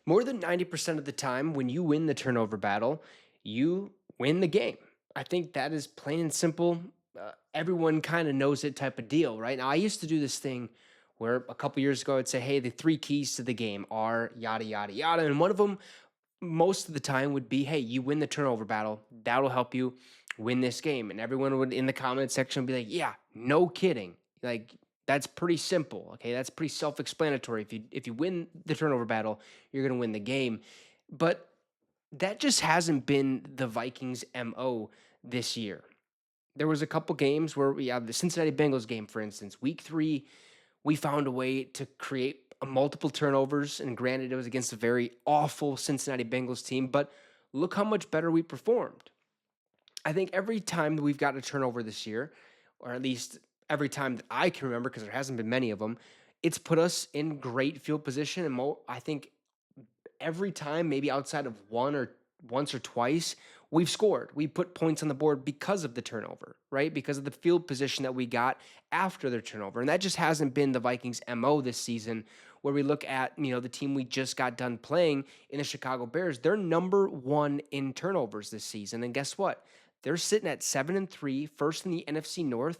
More than 90% of the time, when you win the turnover battle, you win the game. I think that is plain and simple. Everyone kind of knows it type of deal, right? Now, I used to do this thing where a couple years ago I'd say, hey, the three keys to the game are yada, yada, yada. And one of them, most of the time, would be, hey, you win the turnover battle. That'll help you win this game. And everyone would in the comment section be like, yeah, no kidding. Like, that's pretty simple. Okay. That's pretty self-explanatory. If you win the turnover battle, you're gonna win the game. But that just hasn't been the Vikings' MO this year. There was a couple games where we have the Cincinnati Bengals game, for instance. Week 3, we found a way to create multiple turnovers, and granted, it was against a very awful Cincinnati Bengals team, but look how much better we performed. I think every time that we've gotten a turnover this year, or at least every time that I can remember, because there hasn't been many of them, it's put us in great field position. And I think every time, maybe outside of once or twice, we've scored. We put points on the board because of the turnover, right? Because of the field position that we got after their turnover. And that just hasn't been the Vikings' MO this season, where we look at, the team we just got done playing in the Chicago Bears. They're number 1 in turnovers this season. And guess what? They're sitting at 7-3, first in the NFC North,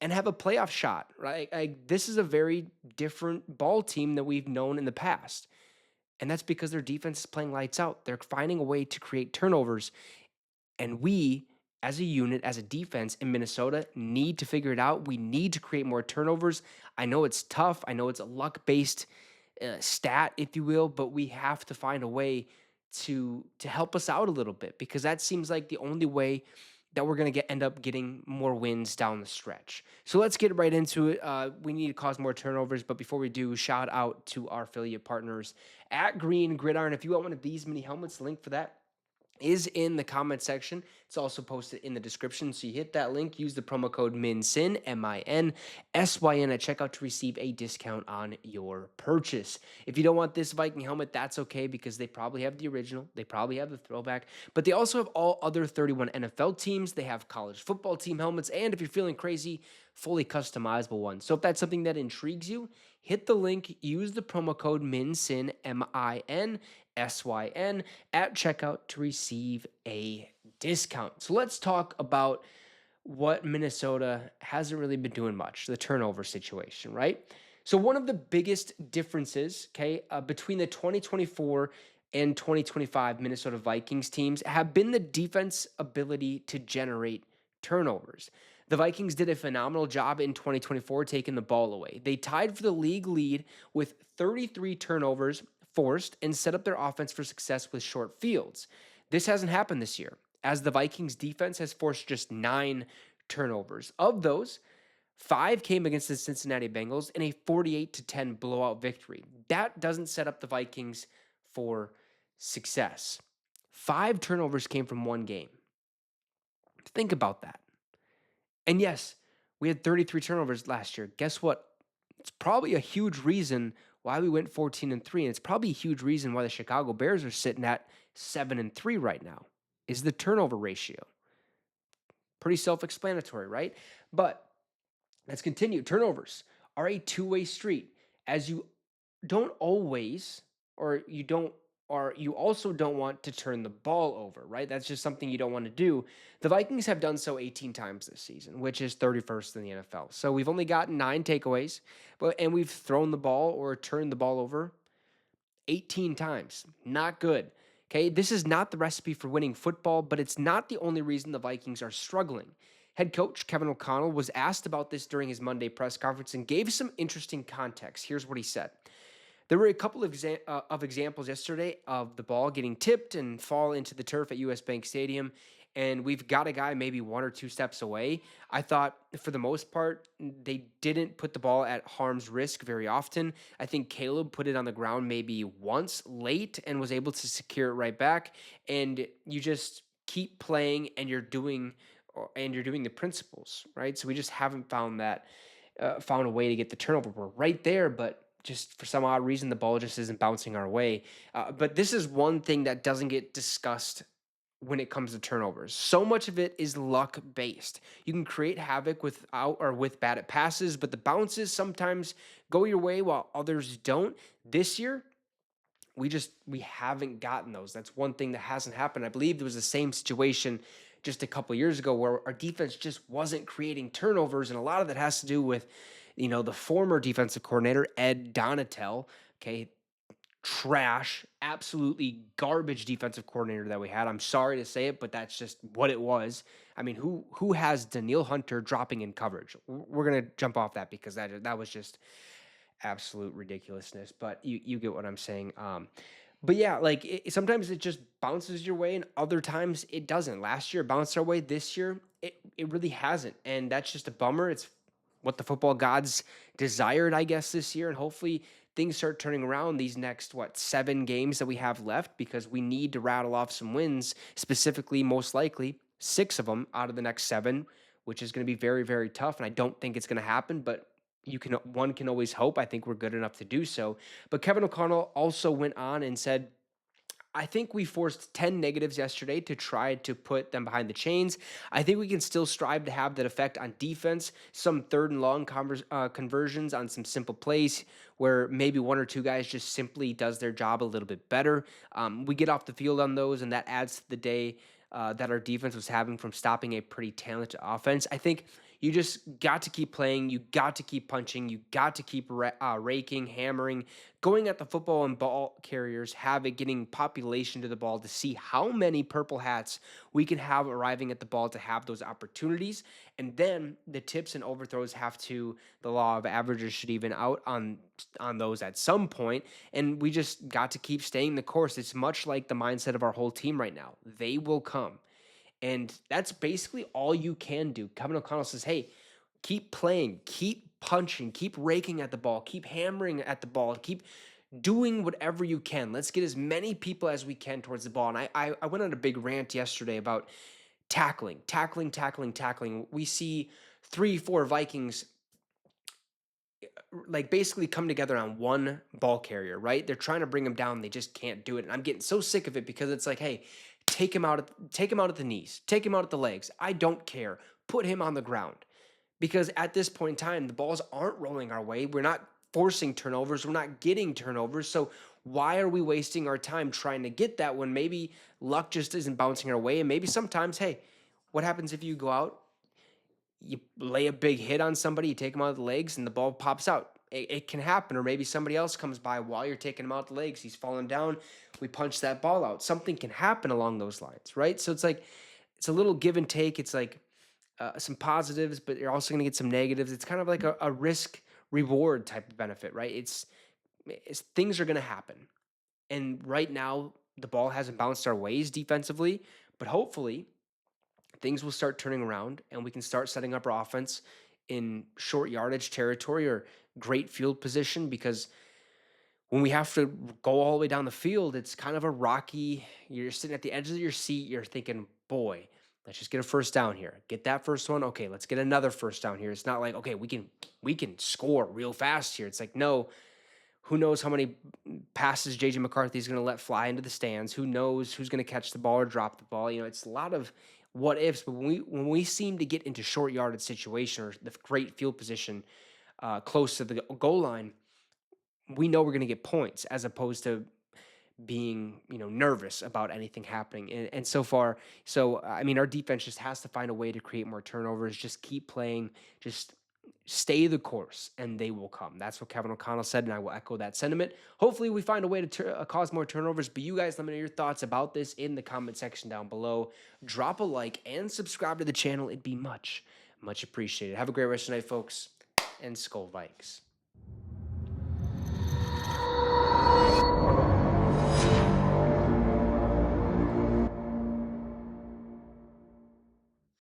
and have a playoff shot, right? This is a very different ball team that we've known in the past. And that's because their defense is playing lights out. They're finding a way to create turnovers. And we, as a unit, as a defense in Minnesota, need to figure it out. We need to create more turnovers. I know it's tough. I know it's a luck-based stat, if you will, but we have to find a way to help us out a little bit, because that seems like the only way that we're going to end up getting more wins down the stretch. So let's get right into it. We need to cause more turnovers, but before we do, shout out to our affiliate partners at Green Gridiron. If you want one of these mini helmets, the link for that is in the comment section. It's also posted in the description. So you hit that link, use the promo code MINSYN, MINSYN at checkout to receive a discount on your purchase. If you don't want this Viking helmet, that's okay, because they probably have the original, they probably have the throwback, but they also have all other 31 NFL teams. They have college football team helmets, and if you're feeling crazy, fully customizable ones. So if that's something that intrigues you, hit the link, use the promo code MINSYN, MINSYN at checkout to receive a discount. So let's talk about what Minnesota hasn't really been doing much, the turnover situation, right? So one of the biggest differences, okay, between the 2024 and 2025 Minnesota Vikings teams have been the defense ability to generate turnovers. The Vikings did a phenomenal job in 2024 taking the ball away. They tied for the league lead with 33 turnovers forced and set up their offense for success with short fields. This hasn't happened this year, as the Vikings defense has forced just 9 turnovers. Of those, 5 came against the Cincinnati Bengals in a 48-10 blowout victory. That doesn't set up the Vikings for success. 5 turnovers came from one game. Think about that. And yes, we had 33 turnovers last year. Guess what? It's probably a huge reason why we went 14-3, and it's probably a huge reason why the Chicago Bears are sitting at 7-3 right now, is the turnover ratio. Pretty self-explanatory, right? But let's continue. Turnovers are a two-way street, as you don't always, or you don't, or you also don't want to turn the ball over, right? That's just something you don't want to do. The Vikings have done so 18 times this season, which is 31st in the NFL. So we've only gotten 9 takeaways, and we've thrown the ball or turned the ball over 18 times. Not good. Okay, this is not the recipe for winning football, but it's not the only reason the Vikings are struggling. Head coach Kevin O'Connell was asked about this during his Monday press conference and gave some interesting context. Here's what he said. There were a couple of examples yesterday of the ball getting tipped and fall into the turf at US Bank Stadium, and we've got a guy maybe 1 or 2 steps away. I thought, for the most part, they didn't put the ball at harm's risk very often. I think Caleb put it on the ground maybe once late and was able to secure it right back, and you just keep playing, and you're doing the principles, right? So we just haven't found a way to get the turnover. We're right there, but just for some odd reason, the ball just isn't bouncing our way. But this is one thing that doesn't get discussed when it comes to turnovers. So much of it is luck based. You can create havoc with bad at passes, but the bounces sometimes go your way while others don't. This year, we haven't gotten those. That's one thing that hasn't happened. I believe there was the same situation just a couple years ago where our defense just wasn't creating turnovers, and a lot of that has to do with, the former defensive coordinator Ed Donatel. Okay, trash, absolutely garbage defensive coordinator that we had. I'm sorry to say it, but that's just what it was. I mean, who has Danielle Hunter dropping in coverage? We're gonna jump off that because that was just absolute ridiculousness. But you get what I'm saying. But yeah, like sometimes it just bounces your way, and other times it doesn't. Last year it bounced our way. This year it really hasn't, and that's just a bummer. It's what the football gods desired, I guess, this year, and hopefully things start turning around these next 7 games that we have left, because we need to rattle off some wins, specifically, most likely 6 of them out of the next 7, which is going to be very, very tough. And I don't think it's going to happen, but one can always hope. I think we're good enough to do so. But Kevin O'Connell also went on and said, I think we forced 10 negatives yesterday to try to put them behind the chains. I think we can still strive to have that effect on defense, some third and long conversions on some simple plays where maybe 1 or 2 guys just simply does their job a little bit better. We get off the field on those, and that adds to the day that our defense was having from stopping a pretty talented offense. I think you just got to keep playing. You got to keep punching. You got to keep raking, hammering, going at the football and ball carriers, getting population to the ball to see how many purple hats we can have arriving at the ball to have those opportunities. And then the tips and overthrows the law of averages should even out on those at some point. And we just got to keep staying the course. It's much like the mindset of our whole team right now. They will come. And that's basically all you can do. Kevin O'Connell says, hey, keep playing, keep punching, keep raking at the ball, keep hammering at the ball, keep doing whatever you can. Let's get as many people as we can towards the ball. And I went on a big rant yesterday about tackling. We see 3-4 Vikings basically come together on one ball carrier, right? They're trying to bring him down. They just can't do it. And I'm getting so sick of it because it's like, hey, take him out at the knees, take him out at the legs. I don't care. Put him on the ground. Because at this point in time, the balls aren't rolling our way. We're not forcing turnovers. We're not getting turnovers. So why are we wasting our time trying to get that when maybe luck just isn't bouncing our way? And maybe sometimes, hey, what happens if you go out, you lay a big hit on somebody, you take them out of the legs, and the ball pops out? It can happen. Or maybe somebody else comes by while you're taking him out the legs. He's falling down. We punch that ball out. Something can happen along those lines, right? So it's like, it's a little give and take. It's like some positives, but you're also going to get some negatives. It's kind of like a risk reward type of benefit, right? It's things are going to happen. And right now, the ball hasn't bounced our ways defensively, but hopefully things will start turning around and we can start setting up our offense in short yardage territory or great field position, because when we have to go all the way down the field, it's kind of a rocky, you're sitting at the edge of your seat, you're thinking, boy, let's just get a first down here. Get that first one. Okay, let's get another first down here. It's not like, okay, we can score real fast here. It's like, no, who knows how many passes JJ McCarthy is going to let fly into the stands? Who knows who's going to catch the ball or drop the ball? It's a lot of what ifs. But when we seem to get into short yardage situation or the great field position close to the goal line, we know we're going to get points, as opposed to being nervous about anything happening. And so far, I mean, our defense just has to find a way to create more turnovers. Just keep playing. Just stay the course, and they will come. That's what Kevin O'Connell said, and I will echo that sentiment. Hopefully we find a way to cause more turnovers. But you guys, let me know your thoughts about this in the comment section down below. Drop a like and subscribe to the channel. It'd be much appreciated. Have a great rest of the night, folks, and Skull Vikes.